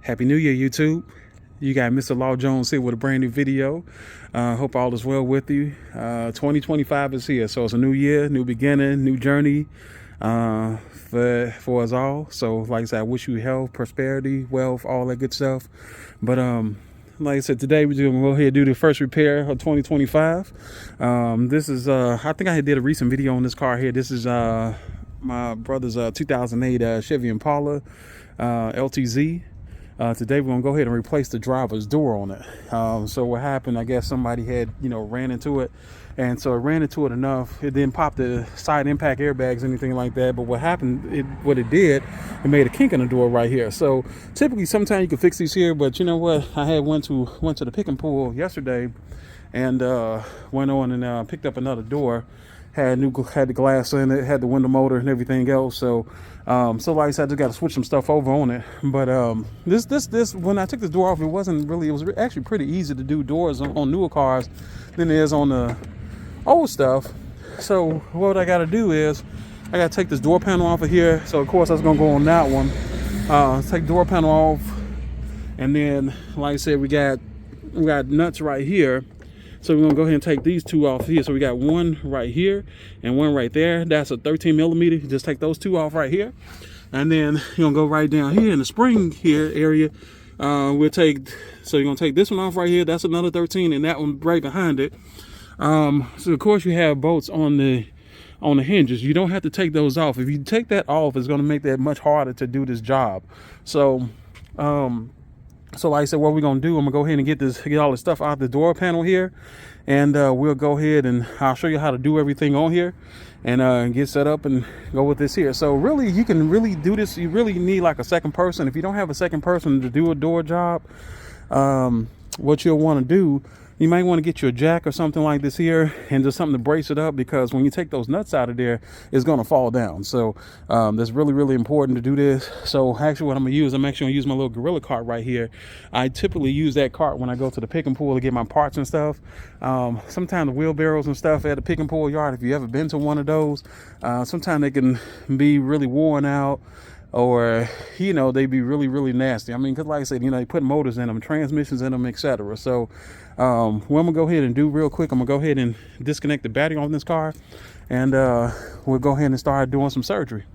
Happy New Year, YouTube. You got Mr. Law Jones here with a brand new video. Hope all is well with you. 2025 is here, so it's a new year, new beginning, new journey for us all. So, like I said, I wish you health, prosperity, wealth, all that good stuff. But like I said, today we're going to go ahead and do the first repair of 2025. This is, I think I did a recent video on this car here. This is my brother's 2008 Chevy Impala LTZ. Today we're gonna go ahead and replace the driver's door on it. So what happened, I guess somebody had, ran into it, and so it ran into it enough. It didn't pop the side impact airbags, anything like that. But what happened, what it did, it made a kink in the door right here. So typically, sometimes you can fix these here, but you know what? I had went to the pick and pull yesterday, and went on and picked up another door. Had the glass in it, had the window motor and everything else. So so like I said, I just got to switch some stuff over on it. But this when I took this door off, it was actually pretty easy to do doors on newer cars than it is on the old stuff. So what I got to do is I got to take this door panel off of here. So of course I was gonna go on that one. Take the door panel off, and then like I said, we got nuts right here. So we're gonna go ahead and take these two off here. So we got one right here and one right there. That's a 13 millimeter. You just take those two off right here. And then you're gonna go right down here in the spring here area. So you're gonna take this one off right here. That's another 13, and that one right behind it. So of course you have bolts on the hinges. You don't have to take those off. If you take that off, it's gonna make that much harder to do this job. So so like I said, what we're gonna do, I'm gonna go ahead and get all the stuff out the door panel here, and we'll go ahead and I'll show you how to do everything on here, and get set up and go with this here. So really, you can really do this. You really need like a second person. If you don't have a second person to do a door job, what you'll want to do, you might want to get you a jack or something like this here, and just something to brace it up, because when you take those nuts out of there, it's going to fall down. So that's really, really important to do this. So actually what I'm going to use, I'm actually going to use my little Gorilla cart right here. I typically use that cart when I go to the pick and pull to get my parts and stuff. Sometimes the wheelbarrows and stuff at the pick and pull yard, if you ever been to one of those, sometimes they can be really worn out, or they be really, really nasty. I mean, because like I said, they put motors in them, transmissions in them, etc. So what I'm gonna go ahead and do real quick, I'm gonna go ahead and disconnect the battery on this car, and we'll go ahead and start doing some surgery.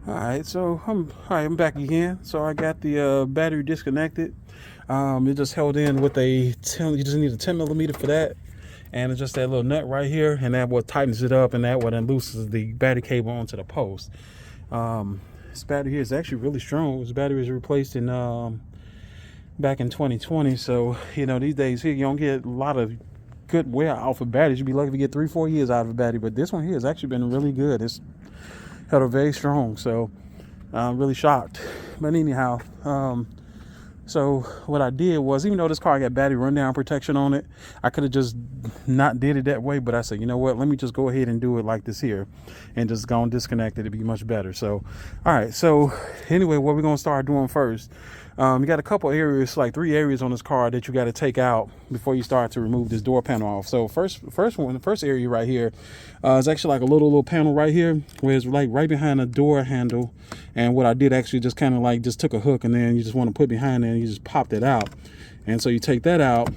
All right, so I'm back again. So I got the battery disconnected. It just held in with you just need a 10 millimeter for that, and it's just that little nut right here, and that what tightens it up, and that what then loosens the battery cable onto the post. This battery here is actually really strong. This battery was replaced in back in 2020. So these days here you don't get a lot of good wear out of batteries. You'd be lucky to get 3-4 years out of a battery, but this one here has actually been really good. It's held very strong, so I'm really shocked. But anyhow, so what I did was, even though this car got battery rundown protection on it, I could have just not did it that way. But I said, you know what, let me just go ahead and do it like this here, and just go and disconnect it. It'd be much better. So, all right. So anyway, what we're going to start doing first, you got a couple areas, like 3 areas on this car that you got to take out before you start to remove this door panel off. So the first area right here is actually like a little panel right here, where it's like right behind the door handle. And what I did actually just kind of like just took a hook, and then you just want to put behind it, and you just popped it out. And so you take that out,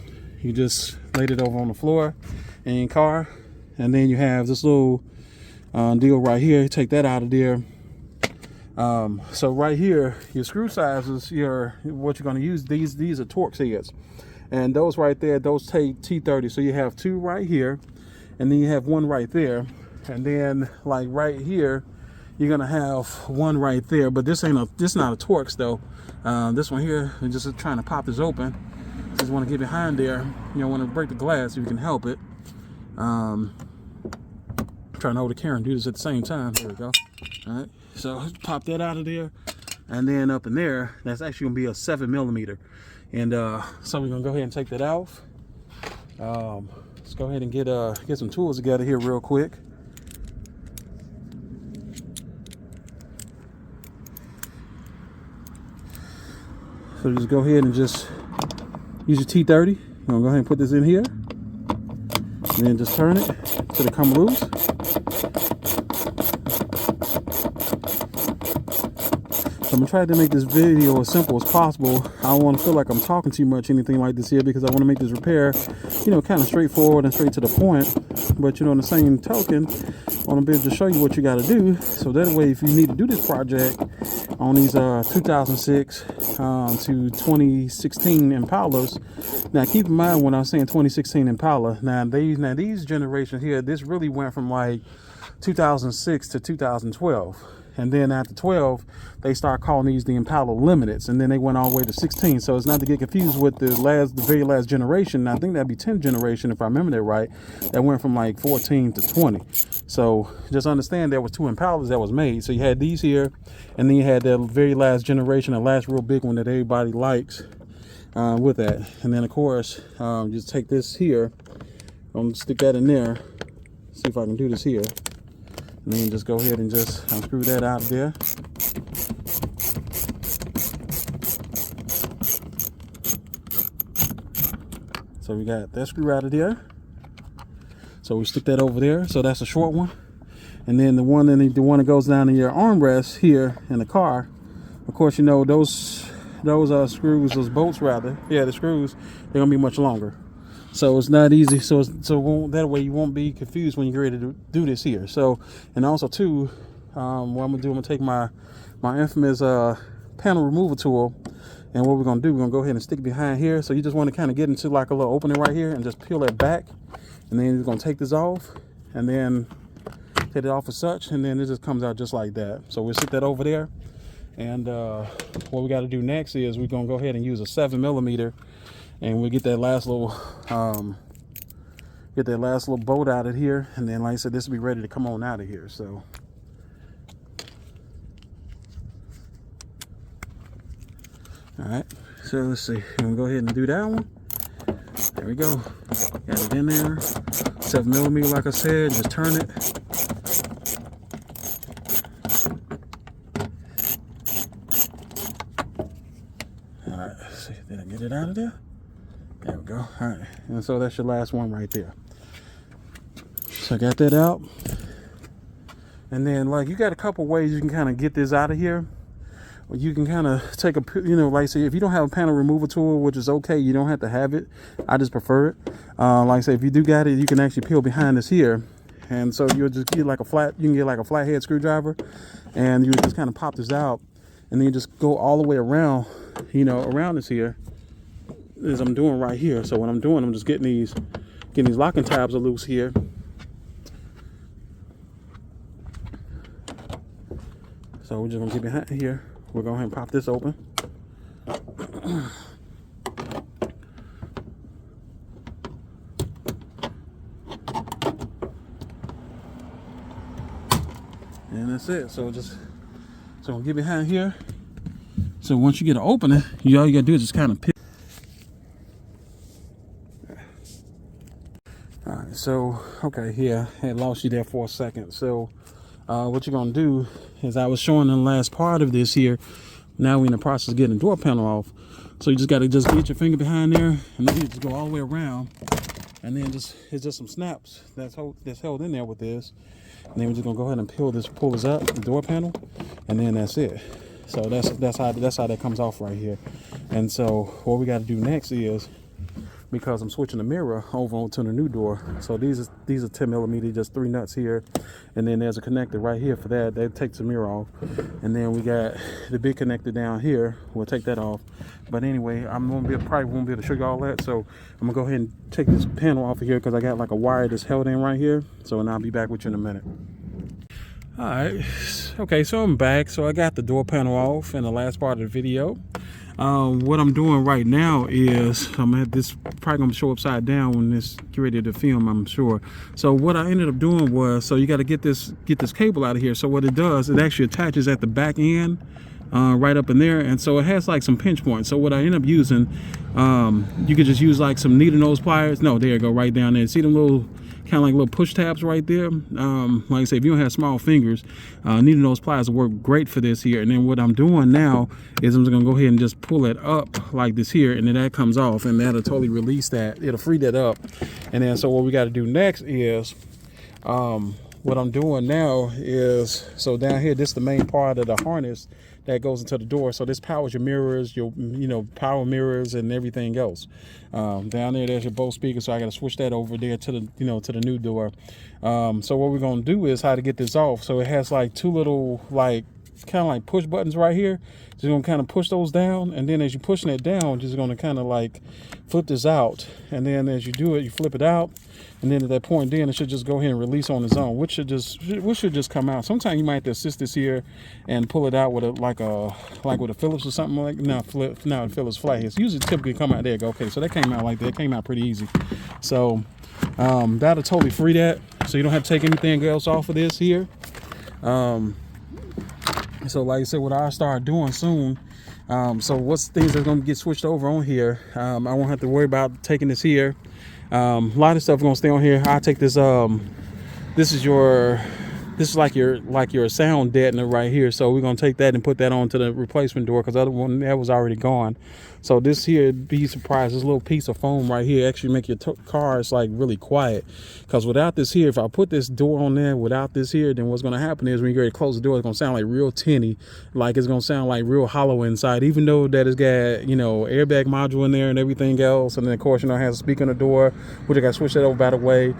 you just laid it over on the floor in your car, and then you have this little deal right here. You take that out of there. So right here, your screw sizes, what you're going to use, these are Torx heads, and those right there, those take T30. So you have 2 right here, and then you have 1 right there, and then like right here, you're gonna have 1 right there. But this not a Torx though. This one here, I'm just trying to pop this open. Just want to get behind there. You don't want to break the glass if you can help it. Trying to hold the camera and do this at the same time. There we go. All right, so pop that out of there, and then up in there, that's actually gonna be a 7 millimeter. And so we're gonna go ahead and take that off. Let's go ahead and get some tools together here real quick. So just go ahead and just use your T30. I'm gonna go ahead and put this in here, and then just turn it till it come loose. I'm gonna try to make this video as simple as possible. I don't want to feel like I'm talking too much, anything like this here, because I want to make this repair, you know, kind of straightforward and straight to the point. But you know, on the same token, I want to be able to show you what you got to do, so that way, if you need to do this project on these 2006 to 2016 Impalas. Now, keep in mind when I was saying 2016 Impala. Now these generations here, this really went from like 2006 to 2012. And then after 12, they start calling these the Impala Limiteds, and then they went all the way to 16. So it's not to get confused with the very last generation. I think that'd be 10th generation if I remember that right. That went from like 14 to 20. So just understand there was two Impalas that was made. So you had these here, and then you had that very last generation, the last real big one that everybody likes with that. And then of course, just take this here. I'm gonna stick that in there. See if I can do this here. And then just go ahead and just unscrew that out of there. So we got that screw out of there. So we stick that over there. So that's a short one. And then the one that goes down in your armrest here in the car. Of course, you know those screws, those bolts rather. Yeah, the screws, they're gonna be much longer. So it's not easy. So that way you won't be confused when you're ready to do this here. So, and also too, what I'm gonna take my infamous panel removal tool, and what we're gonna do, we're gonna go ahead and stick it behind here. So you just want to kind of get into like a little opening right here and just peel that back, and then you're gonna take this off, and then take it off as such, and then it just comes out just like that. So we'll stick that over there. And what we got to do next is we're gonna go ahead and use a 7mm. And we'll get that last little bolt out of here, and then like I said, this will be ready to come on out of here. So all right, so let's see, I'm gonna go ahead and do that one. There we go, got it in there. 7mm, like I said, just turn it. All right, let's see, did I get it out of there? There we go. All right, and so that's your last one right there. So I got that out, and then like you got a couple ways you can kind of get this out of here. You can kind of take a, you know, like say if you don't have a panel removal tool, which is okay, you don't have to have it. I just prefer it. Like I say, if you do got it, you can actually peel behind this here, and so you'll just get like you can get like a flathead screwdriver, and you just kind of pop this out, and then you just go all the way around, you know, around this here. As I'm doing right here. So what I'm doing, I'm just getting these locking tabs loose here. So we're just gonna get behind here. We're going to go ahead and pop this open. And that's it. So we'll get behind here. So once you get an opening, all you gotta do is just kind of pick. Alright, so okay, yeah, I lost you there for a second. So what you're gonna do is, I was showing in the last part of this here, now we're in the process of getting the door panel off. So you just gotta get your finger behind there, and then you just go all the way around, and then it's just some snaps that's held in there with this. And then we're just gonna go ahead and pull this up, the door panel, and then that's it. So that's how that comes off right here. And so what we got to do next is, because I'm switching the mirror over to the new door, so these are 10mm, just 3 nuts here, and then there's a connector right here for that takes the mirror off, and then we got the big connector down here, we'll take that off. But anyway, probably won't be able to show you all that, so I'm gonna go ahead and take this panel off of here, because I got like a wire that's held in right here. So, and I'll be back with you in a minute. All right, okay, so I'm back. So I got the door panel off in the last part of the video. What I'm doing right now is, this probably gonna show upside down when this get ready to film, I'm sure. So what I ended up doing was, so you got to get this cable out of here. So what it does, it actually attaches at the back end, right up in there, and so it has like some pinch points. So what I end up using, you could just use like some needle nose pliers. No, there you go, right down there. See them little kind of like little push tabs right there. Like I say, if you don't have small fingers, needle nose pliers will work great for this here. And then what I'm doing now is I'm just gonna go ahead and just pull it up like this here, and then that comes off, and that'll totally release that. It'll free that up. And then so what we got to do next is, what I'm doing now is, so down here, this is the main part of the harness that goes into the door. So this powers your mirrors, your power mirrors and everything else. Down there's your Bose speaker. So I got to switch that over there to the to the new door. So what we're gonna do is how to get this off. So it has like two little kind of like push buttons right here. So you're gonna kind of push those down, and then as you're pushing it down, you're just gonna kind of like flip this out, and then as you do it, you flip it out, and then at that point, then it should just go ahead and release on its own, which should just come out. Sometimes you might have to assist this here and pull it out with with a Phillips or something like no Phillips flat. It's usually typically come out. There you go. Okay, so that came out like that. It came out pretty easy. So that'll totally free that, so you don't have to take anything else off of this here. So like I said, what I start doing soon, so what's things that's going to get switched over on here, I won't have to worry about taking this here. A lot of stuff going to stay on here. I'll take this, this is like your sound deadener right here. So we're going to take that and put that onto the replacement door, because the other one that was already gone. So this here, be surprised, this little piece of foam right here actually make your cars like really quiet. Because without this here, if I put this door on there without this here, then what's going to happen is when you go to close the door, it's going to sound like real tinny, like it's going to sound like real hollow inside, even though that it's got airbag module in there and everything else. And then of course it has a speaker on the door, which I got to switch that over by the way.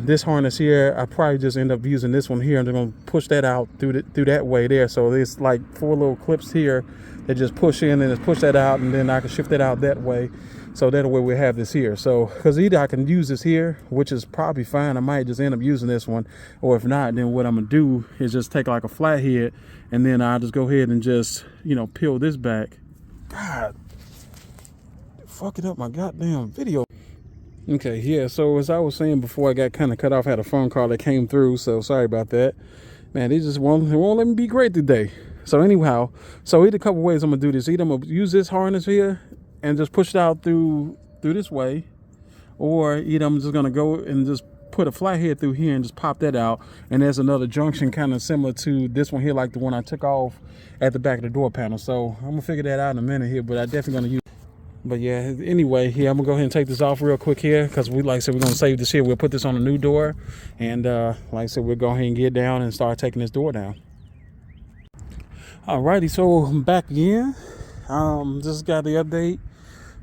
This harness here, I probably just end up using this one here, and they're going to push that out through that way there. So there's like 4 little clips here that just push in and just push that out, and then I can shift it out that way. So that way we have this here. So because either I can use this here, which is probably fine, I might just end up using this one, or if not, then what I'm gonna do is just take like a flathead, and then I'll just go ahead and just peel this back. God, fucking up my goddamn video. Okay, yeah, so as I was saying before, I got kind of cut off, I had a phone call that came through, so sorry about that. Man, they won't let me be great today. So anyhow, so either a couple ways I'm gonna do this. Either I'm gonna use this harness here and just push it out through this way, or either I'm just gonna go and just put a flathead through here and just pop that out. And there's another junction kind of similar to this one here, like the one I took off at the back of the door panel. So I'm gonna figure that out in a minute here, but I definitely gonna use. But yeah, anyway, yeah, I'm gonna go ahead and take this off real quick here, because like I said, we're gonna save this here. We'll put this on a new door, and like I said, we'll go ahead and get down and start taking this door down. Alrighty, so I'm back again. Just got the update.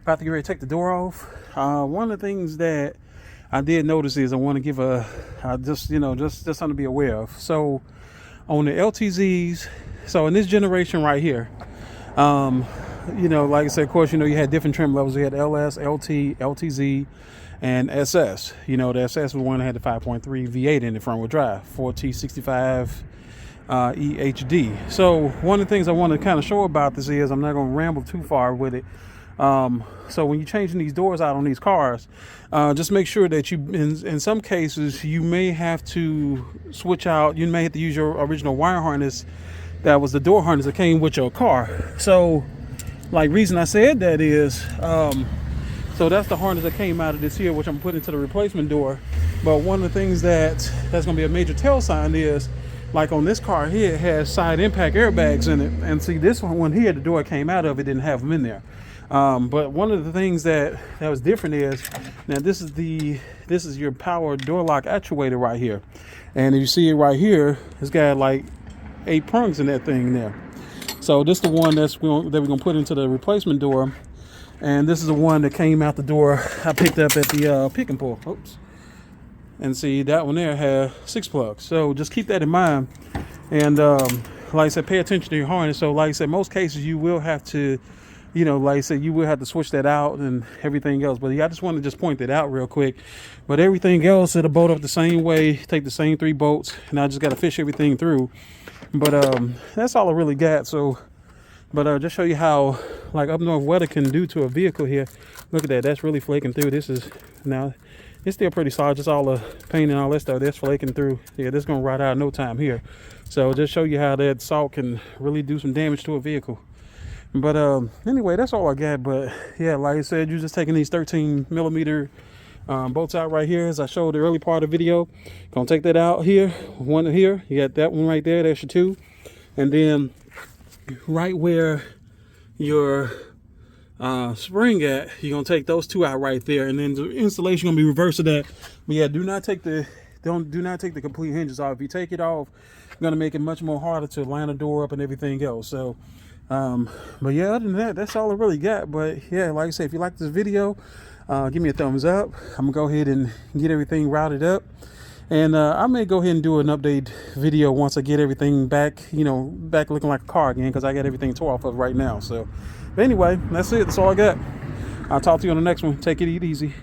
About to get ready to take the door off. One of the things that I did notice is I want to give just something to be aware of. So on the LTZs, so in this generation right here, like I said, of course, you had different trim levels. You had LS, LT, LTZ, and SS. The SS was one that had the 5.3 V8 in the front wheel drive, 4T65 EHD. So one of the things I want to kind of show about this is, I'm not going to ramble too far with it. So when you're changing these doors out on these cars, just make sure that you, in some cases, you may have to switch out. You may have to use your original wire harness that was the door harness that came with your car. So reason I said that is, so that's the harness that came out of this here, which I'm putting into the replacement door. But one of the things that's going to be a major tell sign is, like on this car here, it has side impact airbags in it. And see, this one here, the door came out of, it didn't have them in there. But one of the things that was different is, now this is your power door lock actuator right here. And if you see it right here, it's got like 8 prongs in that thing there. So this is the one that we're going to put into the replacement door. And this is the one that came out the door I picked up at the pick and pull. Oops. And see, that one there had 6 plugs. So just keep that in mind. And like I said, pay attention to your harness. So like I said, most cases you will have to, like I said, you will have to switch that out and everything else. But yeah, I just want to just point that out real quick. But everything else, it'll bolt up the same way, take the same 3 bolts. And I just got to fish everything through. But that's all I really got. So, but just show you how like up north weather can do to a vehicle here. Look at that, that's really flaking through. This is, now it's still pretty solid, just all the paint and all that stuff that's flaking through. Yeah, this is gonna rot out in no time here. So just show you how that salt can really do some damage to a vehicle. But anyway, that's all I got. But yeah, like I said, you're just taking these 13 millimeter bolts out right here, as I showed the early part of the video. Gonna take that out here, one here, you got that one right there, that's your 2. And then right where your spring at, you're gonna take those 2 out right there, and then the installation gonna be reversed to that. But yeah, do not take the complete hinges off. If you take it off, gonna make it much more harder to line a door up and everything else. So but yeah, other than that, that's all I really got. But yeah, like I said, if you like this video, give me a thumbs up. I'm gonna go ahead and get everything routed up, and I may go ahead and do an update video once I get everything back, back looking like a car again, because I got everything tore off of right now. So but anyway, that's it. That's all I got. I'll talk to you on the next one. Take it easy.